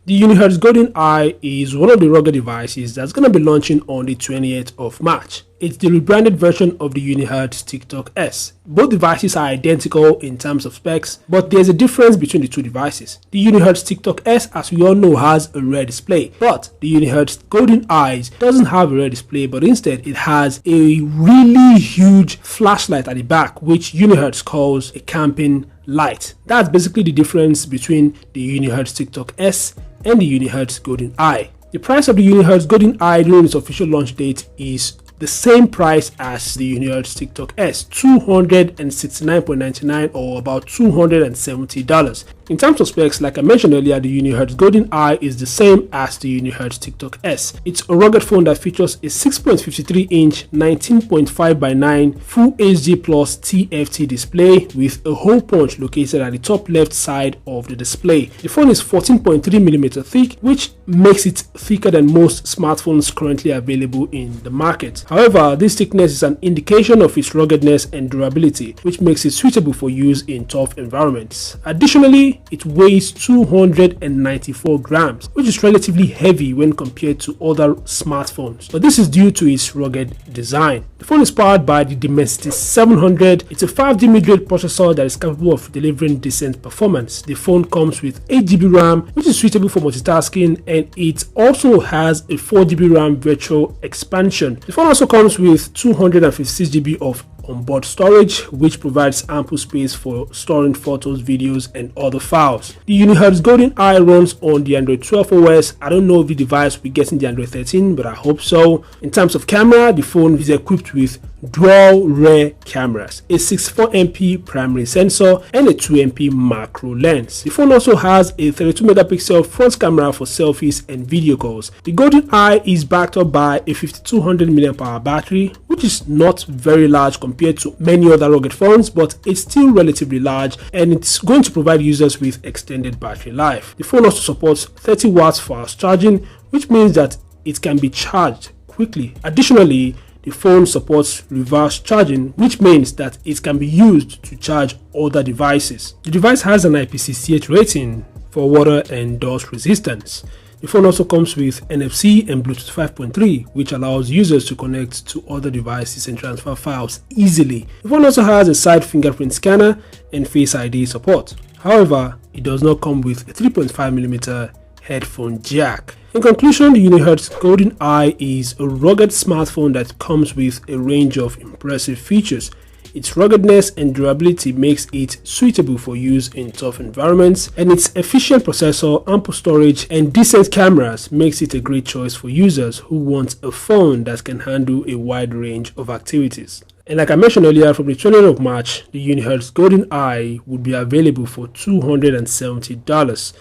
The Unihertz Golden Eye is one of the rugged devices that's going to be launching on the 20th of March. It's the rebranded version of the Unihertz TikTok S. Both devices are identical in terms of specs, but there's a difference between the two devices. The Unihertz TikTok S, as we all know, has a rear display, but the Unihertz Golden Eye doesn't have a rear display, but instead it has a really huge flashlight at the back, which Unihertz calls a camping light. That's basically the difference between the Unihertz TikTok S and the Unihertz Golden Eye. The price of the Unihertz Golden Eye during its official launch date is the same price as the Unihertz TikTok S, $269.99 or about $270. In terms of specs, like I mentioned earlier, the Unihertz Golden Eye is the same as the Unihertz TikTok S. It's a rugged phone that features a 6.53-inch 19.5x9 Full HD Plus TFT display with a hole punch located at the top left side of the display. The phone is 14.3mm thick, which makes it thicker than most smartphones currently available in the market. However, this thickness is an indication of its ruggedness and durability, which makes it suitable for use in tough environments. Additionally, it weighs 294 grams, which is relatively heavy when compared to other smartphones, but this is due to its rugged design. The phone is powered by the Dimensity 700. It's a 5G mid-range processor that is capable of delivering decent performance. The phone comes with 8GB RAM, which is suitable for multitasking, and it also has a 4GB RAM virtual expansion. The phone also comes with 256GB of onboard storage, which provides ample space for storing photos, videos, and other files. The Unihertz Golden Eye runs on the Android 12 OS. I don't know if the device will be getting the Android 13, but I hope so. In terms of camera, the phone is equipped with dual rear cameras, a 64MP primary sensor, and a 2MP macro lens. The phone also has a 32MP front camera for selfies and video calls. The Golden Eye is backed up by a 5200mAh battery, which is not very large compared to many other rugged phones, but it's still relatively large, and it's going to provide users with extended battery life. The phone also supports 30 watts fast charging, which means that it can be charged quickly. Additionally, the phone supports reverse charging, which means that it can be used to charge other devices. The device has an IP68 rating for water and dust resistance. The phone also comes with NFC and Bluetooth 5.3, which allows users to connect to other devices and transfer files easily. The phone also has a side fingerprint scanner and Face ID support. However, it does not come with a 3.5mm headphone jack. In conclusion, the Unihertz Golden Eye is a rugged smartphone that comes with a range of impressive features. Its ruggedness and durability makes it suitable for use in tough environments, and its efficient processor, ample storage, and decent cameras makes it a great choice for users who want a phone that can handle a wide range of activities. And like I mentioned earlier, from the 20th of March, the Unihertz Golden Eye would be available for $270.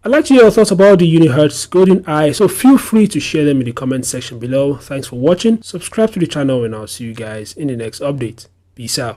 I'd like to hear your thoughts about the Unihertz Golden Eye, so feel free to share them in the comment section below. Thanks for watching, subscribe to the channel, and I'll see you guys in the next update. Peace out.